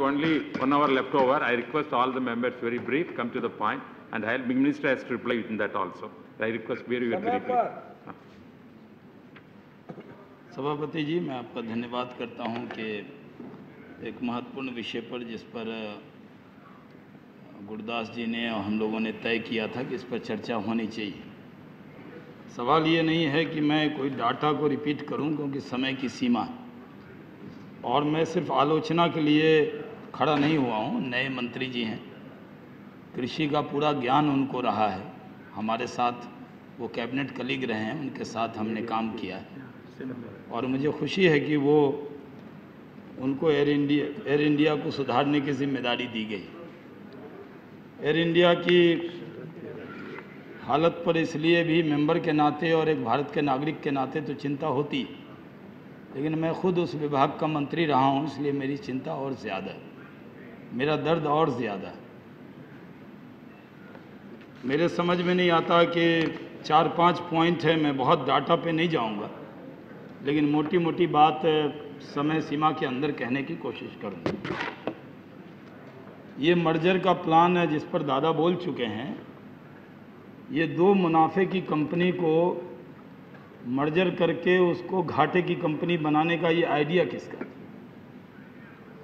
Only 1 hour left over. I request all the members very brief, come to the point, and I'll Minister has to reply within that also. I request very brief. सभापति जी, मैं आपका धन्यवाद करता हूं कि एक महत्वपूर्ण विषय पर, जिस पर गुरदास जी ने और हम लोगों ने तय किया था कि इस पर चर्चा होनी चाहिए। सवाल ये नहीं है कि मैं कोई डाटा को रिपीट करूं, क्योंकि समय की सीमा है और मैं सिर्फ आलोचना के लिए खड़ा नहीं हुआ हूं। नए मंत्री जी हैं, कृषि का पूरा ज्ञान उनको रहा है, हमारे साथ वो कैबिनेट कलीग रहे हैं, उनके साथ हमने काम किया है और मुझे खुशी है कि वो उनको एयर इंडिया को सुधारने की जिम्मेदारी दी गई। एयर इंडिया की हालत पर इसलिए भी मेंबर के नाते और एक भारत के नागरिक के नाते तो चिंता होती, लेकिन मैं खुद उस विभाग का मंत्री रहा हूं, इसलिए मेरी चिंता और ज़्यादा है, मेरा दर्द और ज़्यादा है। मेरे समझ में नहीं आता कि 4-5 पॉइंट है, मैं बहुत डाटा पे नहीं जाऊंगा, लेकिन मोटी मोटी बात समय सीमा के अंदर कहने की कोशिश करूंगा। ये मर्जर का प्लान है जिस पर दादा बोल चुके हैं। ये 2 मुनाफे की कंपनी को मर्जर करके उसको घाटे की कंपनी बनाने का ये आइडिया किसका?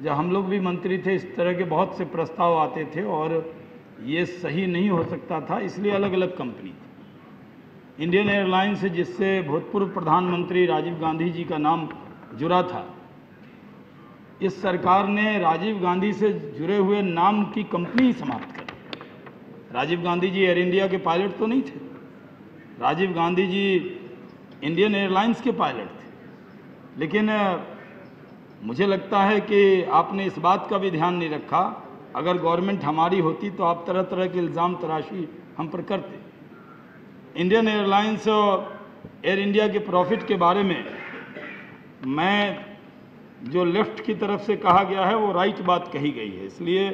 जब हम लोग भी मंत्री थे, इस तरह के बहुत से प्रस्ताव आते थे और ये सही नहीं हो सकता था, इसलिए अलग अलग कंपनी थी। इंडियन एयरलाइंस, जिससे भूतपूर्व प्रधानमंत्री राजीव गांधी जी का नाम जुड़ा था, इस सरकार ने राजीव गांधी से जुड़े हुए नाम की कंपनी समाप्त कर दी। राजीव गांधी जी एयर इंडिया के पायलट तो नहीं थे, राजीव गांधी जी इंडियन एयरलाइंस के पायलट थे। लेकिन मुझे लगता है कि आपने इस बात का भी ध्यान नहीं रखा। अगर गवर्नमेंट हमारी होती तो आप तरह तरह के इल्ज़ाम तराशी हम पर करते। इंडियन एयरलाइंस और एयर इंडिया के प्रॉफिट के बारे में मैं जो लेफ्ट की तरफ से कहा गया है वो राइट बात कही गई है, इसलिए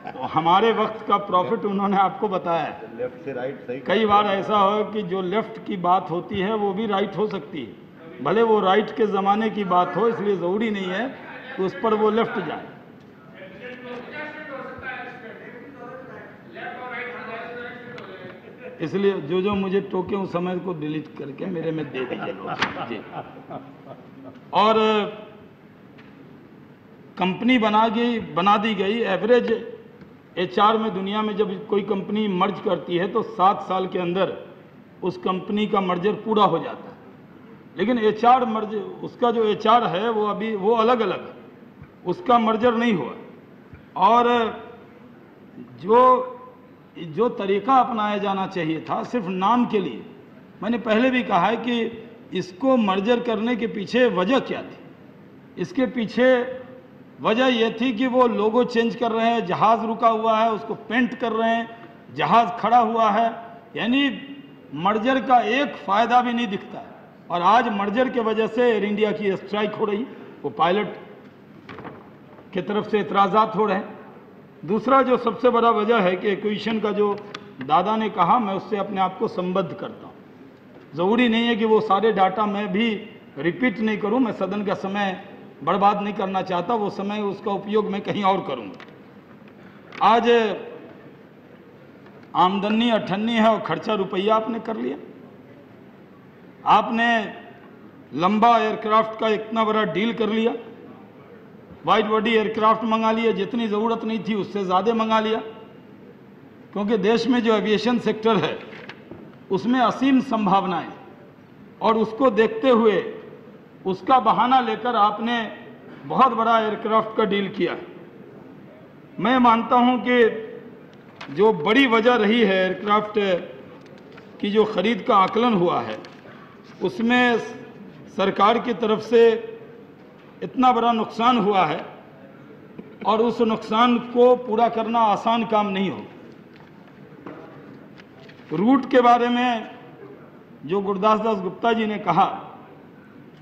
तो हमारे वक्त का प्रॉफिट उन्होंने आपको बताया है। लेफ्ट से राइट सही। कई बार ऐसा हो कि जो लेफ्ट की बात होती है वो भी राइट हो सकती है, भले वो राइट के ज़माने की बात हो, इसलिए ज़रूरी नहीं है कि उस पर वो लेफ्ट जाए। इसलिए जो मुझे टोके उस समय को डिलीट करके मेरे में दे दीजिएगा जी। और कंपनी बना दी गई। एवरेज HR में दुनिया में जब कोई कंपनी मर्ज करती है तो 7 साल के अंदर उस कंपनी का मर्जर पूरा हो जाता है, लेकिन HR मर्ज, उसका जो HR है वो अभी वो अलग अलग है, उसका मर्जर नहीं हुआ। और जो तरीका अपनाया जाना चाहिए था सिर्फ नाम के लिए, मैंने पहले भी कहा है कि इसको मर्जर करने के पीछे वजह क्या थी। इसके पीछे वजह यह थी कि वो लोगो चेंज कर रहे हैं, जहाज़ रुका हुआ है उसको पेंट कर रहे हैं, जहाज़ खड़ा हुआ है, यानी मर्जर का एक फ़ायदा भी नहीं दिखता है। और आज मर्जर के वजह से एयर इंडिया की स्ट्राइक हो रही, वो पायलट की तरफ से इतराज़ात हो रहे हैं। दूसरा जो सबसे बड़ा वजह है कि एक्विजिशन का जो दादा ने कहा, मैं उससे अपने आप को संबद्ध करता हूँ। ज़रूरी नहीं है कि वो सारे डाटा मैं भी रिपीट नहीं करूँ, मैं सदन का समय बर्बाद नहीं करना चाहता, वो समय उसका उपयोग मैं कहीं और करूँगा। आज आमदनी 98 है और खर्चा रुपया आपने कर लिया। आपने लंबा एयरक्राफ्ट का इतना बड़ा डील कर लिया, वाइड बॉडी एयरक्राफ्ट मंगा लिया, जितनी ज़रूरत नहीं थी उससे ज़्यादा मंगा लिया, क्योंकि देश में जो एविएशन सेक्टर है उसमें असीम संभावनाएं, और उसको देखते हुए उसका बहाना लेकर आपने बहुत बड़ा एयरक्राफ्ट का डील किया। मैं मानता हूं कि जो बड़ी वजह रही है एयरक्राफ्ट की जो खरीद का आकलन हुआ है, उसमें सरकार की तरफ से इतना बड़ा नुकसान हुआ है और उस नुकसान को पूरा करना आसान काम नहीं हो। रूट के बारे में जो गुरदास दास गुप्ता जी ने कहा,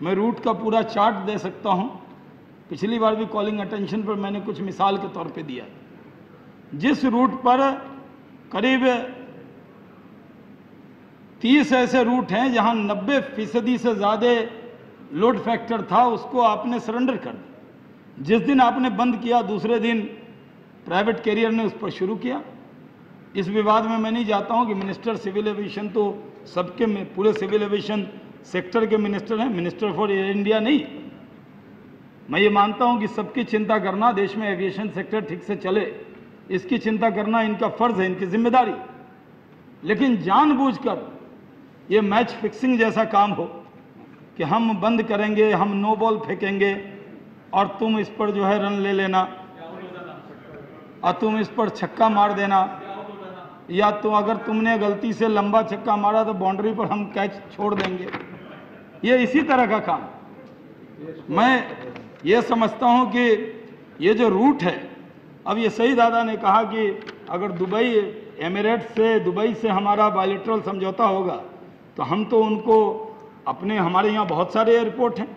मैं रूट का पूरा चार्ट दे सकता हूं। पिछली बार भी कॉलिंग अटेंशन पर मैंने कुछ मिसाल के तौर पे दिया। जिस रूट पर करीब 30 ऐसे रूट हैं जहां 90% से ज़्यादा लोड फैक्टर था, उसको आपने सरेंडर कर दिया। जिस दिन आपने बंद किया दूसरे दिन प्राइवेट कैरियर ने उस पर शुरू किया। इस विवाद में मैं नहीं जाता हूं कि मिनिस्टर सिविल एविएशन तो सबके पूरे सिविल एविएशन सेक्टर के मिनिस्टर हैं, मिनिस्टर फॉर एयर इंडिया नहीं। मैं ये मानता हूं कि सबकी चिंता करना, देश में एविएशन सेक्टर ठीक से चले, इसकी चिंता करना इनका फर्ज है, इनकी जिम्मेदारी। लेकिन जानबूझकर ये मैच फिक्सिंग जैसा काम हो कि हम बंद करेंगे, हम नो बॉल फेंकेंगे और तुम इस पर जो है रन ले लेना और तुम इस पर छक्का मार देना, या तो अगर तुमने गलती से लंबा छक्का मारा तो बाउंड्री पर हम कैच छोड़ देंगे। ये इसी तरह का काम। मैं ये समझता हूं कि ये जो रूट है, अब ये सही दादा ने कहा कि अगर दुबई एमिरेट्स से, दुबई से हमारा बायलैटरल समझौता होगा तो हम तो उनको अपने, हमारे यहाँ बहुत सारे एयरपोर्ट हैं,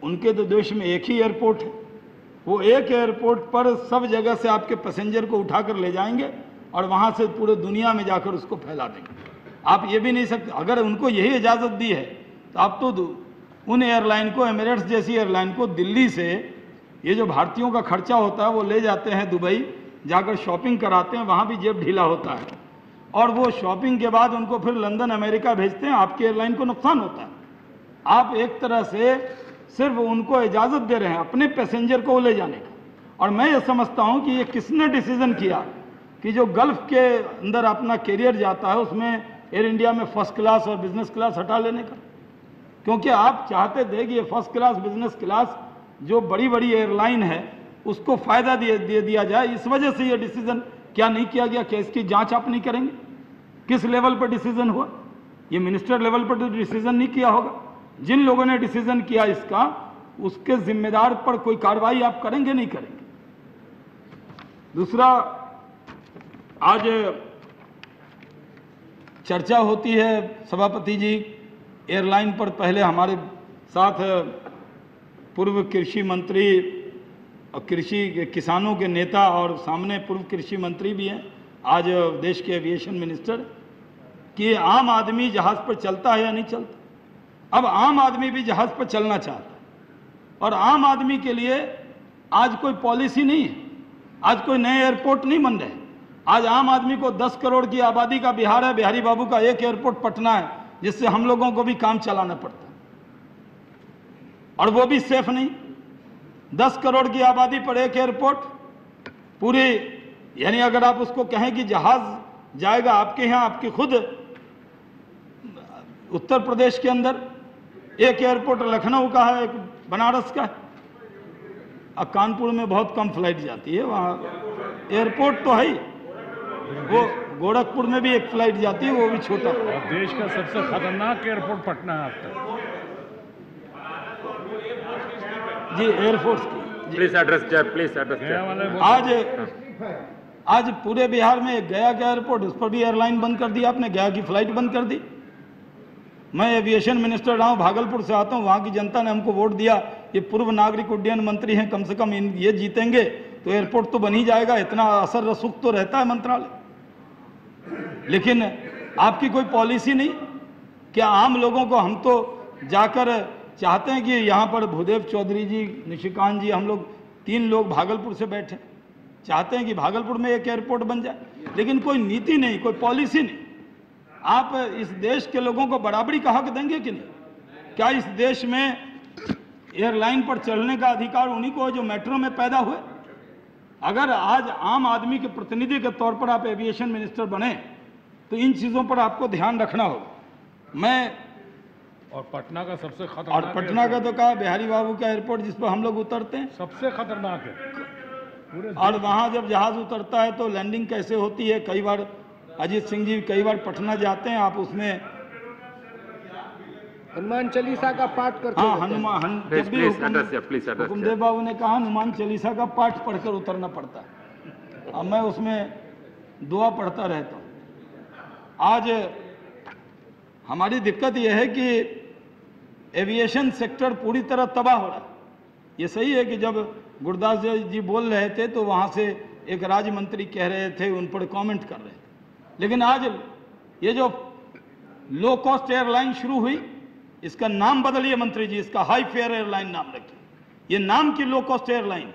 उनके तो देश में एक ही एयरपोर्ट है, वो एक एयरपोर्ट पर सब जगह से आपके पैसेंजर को उठाकर ले जाएंगे और वहाँ से पूरे दुनिया में जाकर उसको फैला देंगे। आप ये भी नहीं सकते, अगर उनको यही इजाज़त दी है तो आप तो उन एयरलाइन को, एमिरेट्स जैसी एयरलाइन को दिल्ली से ये जो भारतीयों का खर्चा होता है वो ले जाते हैं दुबई, जाकर शॉपिंग कराते हैं, वहाँ भी जेब ढीला होता है और वो शॉपिंग के बाद उनको फिर लंदन अमेरिका भेजते हैं, आपकी एयरलाइन को नुकसान होता है। आप एक तरह से सिर्फ उनको इजाज़त दे रहे हैं अपने पैसेंजर को ले जाने का। और मैं ये समझता हूँ कि ये किसने डिसीजन किया कि जो गल्फ के अंदर अपना कैरियर जाता है उसमें एयर इंडिया में फर्स्ट क्लास और बिजनेस क्लास हटा लेने का, क्योंकि आप चाहते थे कि ये फर्स्ट क्लास, बिजनेस क्लास जो बड़ी बड़ी एयरलाइन है उसको फ़ायदा दे दिया जाए। इस वजह से ये डिसीजन क्या नहीं किया गया? क्या इसकी जांच आप नहीं करेंगे? किस लेवल पर डिसीजन हुआ? ये मिनिस्टर लेवल पर तो डिसीजन नहीं किया होगा। जिन लोगों ने डिसीजन किया इसका, उसके जिम्मेदार पर कोई कार्रवाई आप करेंगे नहीं करेंगे? दूसरा, आज चर्चा होती है सभापति जी एयरलाइन पर। पहले हमारे साथ पूर्व कृषि मंत्री और किसानों के नेता और सामने पूर्व कृषि मंत्री भी हैं, आज देश के एविएशन मिनिस्टर, कि आम आदमी जहाज़ पर चलता है या नहीं चलता। अब आम आदमी भी जहाज़ पर चलना चाहता है और आम आदमी के लिए आज कोई पॉलिसी नहीं है, आज कोई नए एयरपोर्ट नहीं बन रहे। आज आम आदमी को 10 करोड़ की आबादी का बिहार है, बिहारी बाबू का एक एयरपोर्ट पटना है, जिससे हम लोगों को भी काम चलाना पड़ता है और वो भी सेफ नहीं। 10 करोड़ की आबादी पर एक एयरपोर्ट पूरी, यानी अगर आप उसको कहें कि जहाज जाएगा आपके यहाँ, आपके खुद उत्तर प्रदेश के अंदर एक एयरपोर्ट लखनऊ का है, एक बनारस का है, अब कानपुर में बहुत कम फ्लाइट जाती है, वहाँ एयरपोर्ट तो है ही, वो गोरखपुर में भी एक फ्लाइट जाती है, वो भी छोटा। देश का सबसे खतरनाक एयरपोर्ट पटना है अब तक। जी, एयरफोर्स की। Please address. आज पूरे बिहार में एक गया का एयरपोर्ट, उस पर भी एयरलाइन बंद कर दी आपने, गया की फ्लाइट बंद कर दी। मैं एविएशन मिनिस्टर रहा हूँ, भागलपुर से आता हूँ, वहाँ की जनता ने हमको वोट दिया, ये पूर्व नागरिक उड्डयन मंत्री हैं, कम से कम ये जीतेंगे तो एयरपोर्ट तो बन ही जाएगा, इतना असर रसूख तो रहता है मंत्रालय। लेकिन आपकी कोई पॉलिसी नहीं। क्या आम लोगों को, हम तो जाकर चाहते हैं कि यहाँ पर भूदेव चौधरी जी, निशिकांत जी, हम लोग 3 लोग भागलपुर से बैठे, चाहते हैं कि भागलपुर में एक एयरपोर्ट बन जाए, लेकिन कोई नीति नहीं, कोई पॉलिसी नहीं। आप इस देश के लोगों को बराबरी का हक देंगे कि नहीं? क्या इस देश में एयरलाइन पर चढ़ने का अधिकार उन्हीं को है जो मेट्रो में पैदा हुए? अगर आज आम आदमी के प्रतिनिधि के तौर पर आप एविएशन मिनिस्टर बने तो इन चीज़ों पर आपको ध्यान रखना होगा। मैं और पटना का सबसे खतरनाक, और पटना का तो कहा बिहारी बाबू का एयरपोर्ट, जिस पर हम लोग उतरते हैं, सबसे खतरनाक है पूरे। और वहाँ जब जहाज़ उतरता है तो लैंडिंग कैसे होती है? कई बार अजीत सिंह जी कई बार पटना जाते हैं, आप उसमें हनुमान चालीसा का पाठ करते हाँ, हैं। हनुमान जब भी हुकुमदेव बाबू ने कहा हनुमान चालीसा का पाठ पढ़कर उतरना पड़ता है। अब मैं उसमें दुआ पढ़ता रहता हूँ। आज हमारी दिक्कत यह है कि एविएशन सेक्टर पूरी तरह तबाह हो रहा है। ये सही है कि जब गुरदास जी बोल रहे थे तो वहाँ से एक राज्य मंत्री कह रहे थे, उन पर कमेंट कर रहे थे, लेकिन आज ये जो लो कॉस्ट एयरलाइन शुरू हुई, इसका नाम बदलिए मंत्री जी, इसका हाई फेयर एयरलाइन नाम रखिए। ये नाम की लो कॉस्ट एयरलाइन,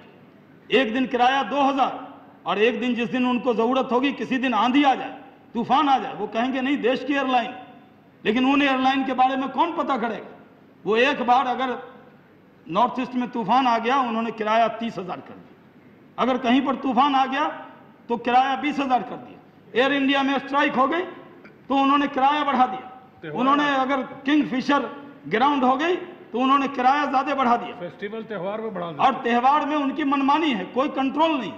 एक दिन किराया 2000 और एक दिन जिस दिन उनको जरूरत होगी, किसी दिन आंधी आ जाए, तूफान आ जाए, वो कहेंगे नहीं देश की एयरलाइन। लेकिन उन एयरलाइन के बारे में कौन पता करेगा? वो एक बार अगर नॉर्थ ईस्ट में तूफान आ गया, उन्होंने किराया 30,000 कर दिया। अगर कहीं पर तूफान आ गया तो किराया 20,000 कर दिया। एयर इंडिया में स्ट्राइक हो गई तो उन्होंने किराया बढ़ा दिया। उन्होंने अगर किंग फिशर ग्राउंड हो गई तो उन्होंने किराया ज्यादा बढ़ा दिया। फेस्टिवल त्योहार में बढ़ा दिया। और त्योहार में उनकी मनमानी है, कोई कंट्रोल नहीं।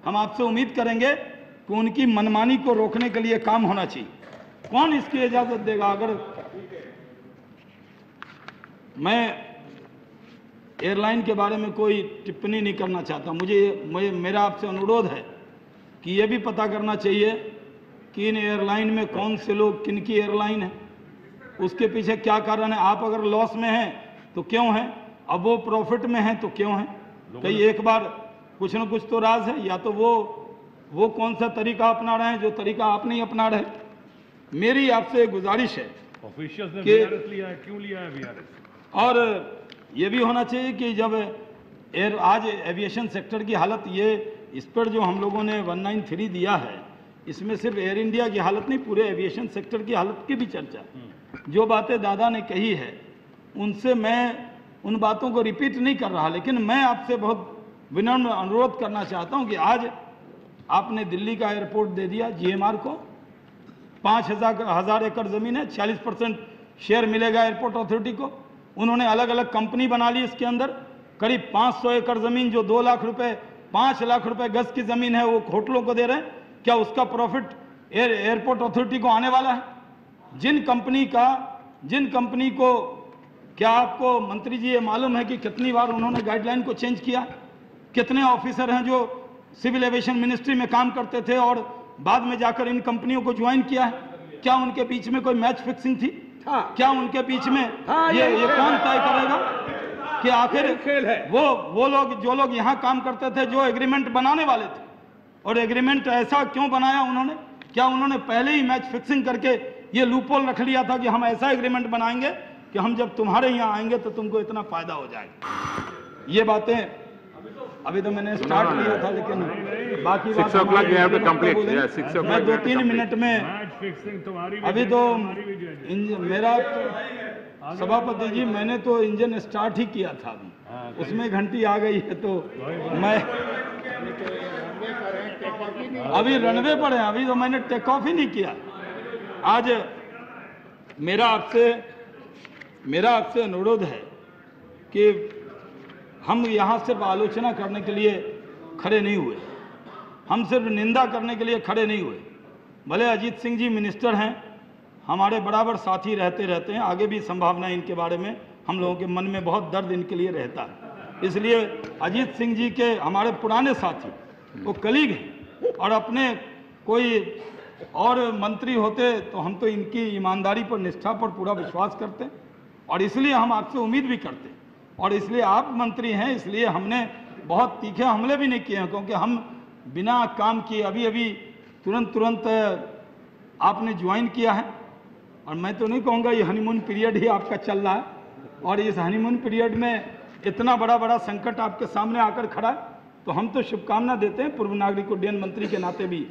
हम आपसे उम्मीद करेंगे कि उनकी मनमानी को रोकने के लिए काम होना चाहिए। कौन इसकी इजाजत देगा? अगर मैं एयरलाइन के बारे में कोई टिप्पणी नहीं करना चाहता, मुझे मेरा आपसे अनुरोध है कि यह भी पता करना चाहिए कि इन एयरलाइन में कौन से लोग, किन की एयरलाइन है, उसके पीछे क्या कारण है। आप अगर लॉस में हैं तो क्यों हैं, अब वो प्रॉफिट में हैं तो क्यों हैं? कहीं एक बार कुछ न कुछ तो राज है, या तो वो कौन सा तरीका अपना रहे हैं जो तरीका आप नहीं अपना रहे। मेरी आपसे गुजारिश है ऑफिशियल्स ने कि वीआरएस लिया है, क्यों लिया है वीआरएस? और ये भी होना चाहिए कि जब आज एविएशन सेक्टर की हालत, ये इस पर जो हम लोगों ने 193 दिया है, इसमें सिर्फ एयर इंडिया की हालत नहीं, पूरे एविएशन सेक्टर की हालत की भी चर्चा है। जो बातें दादा ने कही है उनसे मैं उन बातों को रिपीट नहीं कर रहा, लेकिन मैं आपसे बहुत विनम्र अनुरोध करना चाहता हूं कि आज आपने दिल्ली का एयरपोर्ट दे दिया जीएमआर को। 5,000 एकड़ जमीन है, 40% शेयर मिलेगा एयरपोर्ट अथॉरिटी को। उन्होंने अलग अलग कंपनी बना ली, इसके अंदर करीब 500 एकड़ जमीन, जो 2 लाख रुपए 5 लाख रुपए गज की जमीन है, वो होटलों को दे रहे हैं। क्या उसका प्रॉफिट एयरपोर्ट अथॉरिटी को आने वाला है? जिन कंपनी को, क्या आपको मंत्री जी ये मालूम है कि कितनी बार उन्होंने गाइडलाइन को चेंज किया? कितने ऑफिसर हैं जो सिविल एविएशन मिनिस्ट्री में काम करते थे और बाद में जाकर इन कंपनियों को ज्वाइन किया है? क्या उनके बीच में कोई मैच फिक्सिंग थी? क्या उनके बीच में ये कौन तय करेगा कि आखिर खेल है? वो लोग, जो लोग यहाँ काम करते थे, जो एग्रीमेंट बनाने वाले थे, और एग्रीमेंट ऐसा क्यों बनाया उन्होंने? क्या उन्होंने पहले ही मैच फिक्सिंग करके ये लूपहोल रख लिया था कि हम ऐसा एग्रीमेंट बनाएंगे कि हम जब तुम्हारे यहाँ आएंगे तो तुमको इतना फायदा हो जाएगा? ये बातें अभी तो मैंने स्टार्ट किया था, लेकिन बाकी 6 o'clock you have to complete. Yeah, 6 o'clock मैं you have to 2-3 complete. Minute में, मैच फिक्सिंग तुम्हारी भी अभी जज तो है, हमारी भी जज है। मेरा तो सभापति जी, मैंने तो इंजन स्टार्ट ही किया था अभी, उसमें घंटी आ गई है, तो मैं अभी रनवे पर है, अभी तो मैंने टेक ऑफ ही नहीं किया। आज मेरा आपसे अनुरोध है कि हम यहाँ सिर्फ आलोचना करने के लिए खड़े नहीं हुए, हम सिर्फ निंदा करने के लिए खड़े नहीं हुए। भले अजीत सिंह जी मिनिस्टर हैं, हमारे बराबर साथी रहते हैं, आगे भी संभावना है इनके बारे में, हम लोगों के मन में बहुत दर्द इनके लिए रहता है। इसलिए अजीत सिंह जी के हमारे पुराने साथी, वो कलीग हैं, और अपने कोई और मंत्री होते तो हम तो इनकी ईमानदारी पर, निष्ठा पर पूरा विश्वास करते हैं, और इसलिए हम आपसे उम्मीद भी करते हैं। और इसलिए आप मंत्री हैं, इसलिए हमने बहुत तीखे हमले भी नहीं किए हैं, क्योंकि हम बिना काम किए अभी तुरंत आपने ज्वाइन किया है। और मैं तो नहीं कहूँगा ये हनीमून पीरियड ही आपका चल रहा है, और इस हनीमून पीरियड में इतना बड़ा संकट आपके सामने आकर खड़ा है, तो हम तो शुभकामना देते हैं पूर्व नागरिक उड्डयन मंत्री के नाते भी,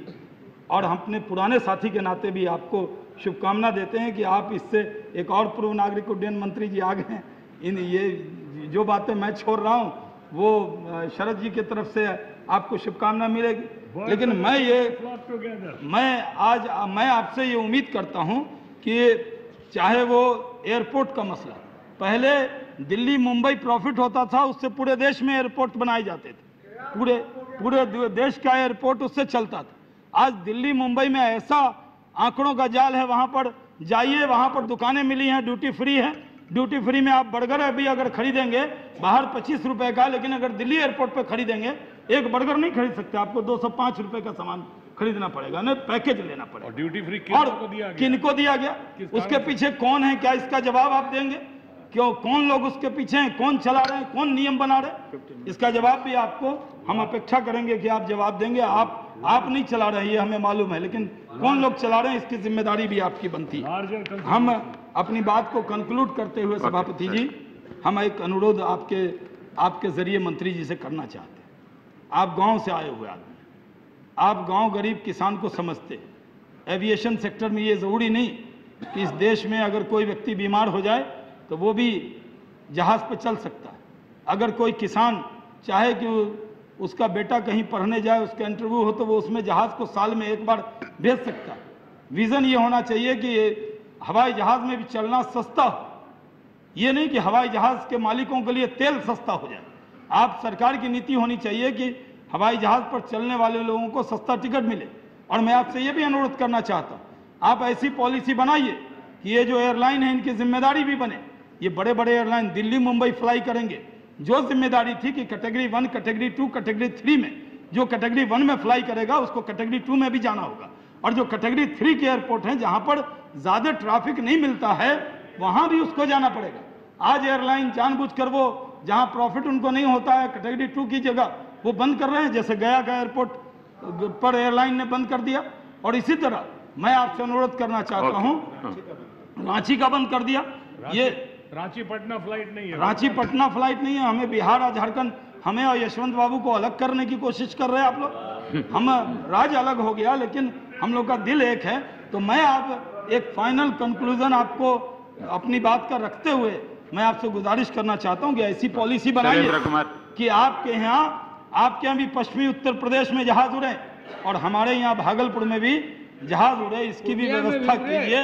और हम अपने पुराने साथी के नाते भी आपको शुभकामना देते हैं कि आप इससे, एक और पूर्व नागरिक उड्डयन मंत्री जी आ गए हैं, ये जो बातें मैं छोड़ रहा हूँ वो शरद जी की तरफ से आपको शुभकामना मिलेगी। लेकिन मैं आपसे ये उम्मीद करता हूँ कि चाहे वो एयरपोर्ट का मसला, पहले दिल्ली मुंबई प्रॉफिट होता था, उससे पूरे देश में एयरपोर्ट बनाए जाते थे, पूरे देश का एयरपोर्ट उससे चलता था। आज दिल्ली मुंबई में ऐसा आंकड़ों का जाल है, वहां पर जाइए, वहां पर दुकानें मिली हैं, ड्यूटी फ्री है, ड्यूटी फ्री में आप बर्गर अभी अगर खरीदेंगे बाहर 25 रुपए का, लेकिन अगर दिल्ली एयरपोर्ट पे खरीदेंगे एक बर्गर नहीं खरीद सकते, आपको 205 रुपए का सामान खरीदना पड़ेगा, नहीं पैकेज लेना पड़ेगा। और ड्यूटी फ्री किनको दिया गया? उसके पीछे कौन है, क्या इसका जवाब आप देंगे? क्यों, कौन लोग उसके पीछे हैं, कौन चला रहे हैं, कौन नियम बना रहे हैं? इसका जवाब भी आपको हम अपेक्षा करेंगे कि आप जवाब देंगे। आप नहीं चला रहे, ये हमें मालूम है, लेकिन कौन लोग चला रहे हैं इसकी जिम्मेदारी भी आपकी बनती है। हम अपनी बात को कंक्लूड करते हुए सभापति जी, हम एक अनुरोध आपके आपके जरिए मंत्री जी से करना चाहते हैं। आप गांव से आए हुए आदमी, आप गांव गरीब किसान को समझते। एविएशन सेक्टर में ये ज़रूरी नहीं कि इस देश में अगर कोई व्यक्ति बीमार हो जाए तो वो भी जहाज़ पर चल सकता है। अगर कोई किसान चाहे कि उसका बेटा कहीं पढ़ने जाए, उसका इंटरव्यू हो, तो वो उसमें जहाज़ को साल में एक बार भेज सकता है। विज़न ये होना चाहिए कि हवाई जहाज़ में भी चलना सस्ता हो, ये नहीं कि हवाई जहाज़ के मालिकों के लिए तेल सस्ता हो जाए। आप सरकार की नीति होनी चाहिए कि हवाई जहाज़ पर चलने वाले लोगों को सस्ता टिकट मिले। और मैं आपसे ये भी अनुरोध करना चाहता हूँ, आप ऐसी पॉलिसी बनाइए कि ये जो एयरलाइन है इनकी जिम्मेदारी भी बने। ये बड़े बड़े एयरलाइन दिल्ली मुंबई फ्लाई करेंगे, जो जिम्मेदारी थी कि कैटेगरी 1, कैटेगरी 2, कैटेगरी 3 में, जो कैटेगरी 1 में फ्लाई करेगा उसको कैटेगरी 2 में भी जाना होगा। और जो कैटेगरी 3 के एयरपोर्ट हैं जहां पर ज़्यादा ट्रैफिक नहीं मिलता है, वहां भी उसको जाना पड़ेगा। आज एयरलाइन जानबूझकर वो जहां प्रॉफिट उनको नहीं होता है कैटेगरी 2 की जगह वो बंद कर रहे हैं, जैसे गया का एयरपोर्ट पर एयरलाइन ने बंद कर दिया। और इसी तरह मैं आपसे अनुरोध करना चाहता हूं, रांची का बंद कर दिया। ये रांची पटना फ्लाइट नहीं है, रांची पटना फ्लाइट नहीं है। हमें बिहार और झारखंड, हमें और यशवंत बाबू को अलग करने की कोशिश कर रहे हैं आप लोग। हम राज्य अलग हो गया लेकिन हम लोग का दिल एक है। तो मैं आप एक फाइनल कंक्लूजन आपको अपनी बात का रखते हुए मैं आपसे गुजारिश करना चाहता हूं कि ऐसी पॉलिसी बनाइए कि आपके यहाँ भी पश्चिमी उत्तर प्रदेश में जहाज उड़े और हमारे यहाँ भागलपुर में भी जहाज उड़े, इसकी भी व्यवस्था कीजिए।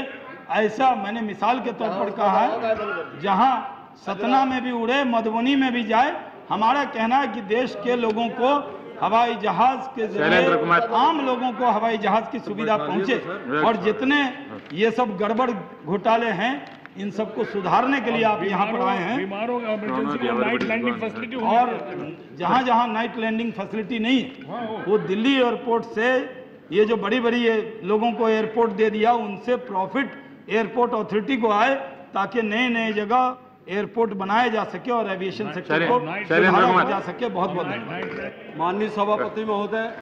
ऐसा मैंने मिसाल के तौर पर कहा है, जहां सतना में भी उड़े, मधुबनी में भी जाए। हमारा कहना है कि देश के लोगों को हवाई जहाज के जरिए, आम लोगों को हवाई जहाज की सुविधा पहुंचे। और जितने ये सब गड़बड़ घोटाले हैं इन सबको सुधारने के लिए आप यहाँ पर आए हैं। बीमारों का इमरजेंसी में नाइट लैंडिंग फैसिलिटी और जहाँ जहाँ नाइट लैंडिंग फैसिलिटी नहीं है, वो दिल्ली एयरपोर्ट से ये जो बड़ी बड़ी लोगों को एयरपोर्ट दे दिया, उनसे प्रॉफिट एयरपोर्ट अथॉरिटी को आए ताकि नए नए जगह एयरपोर्ट बनाए जा सके और एविएशन सेक्टर को सुधारा जा सके। बहुत बहुत धन्यवाद। माननीय सभापति महोदय।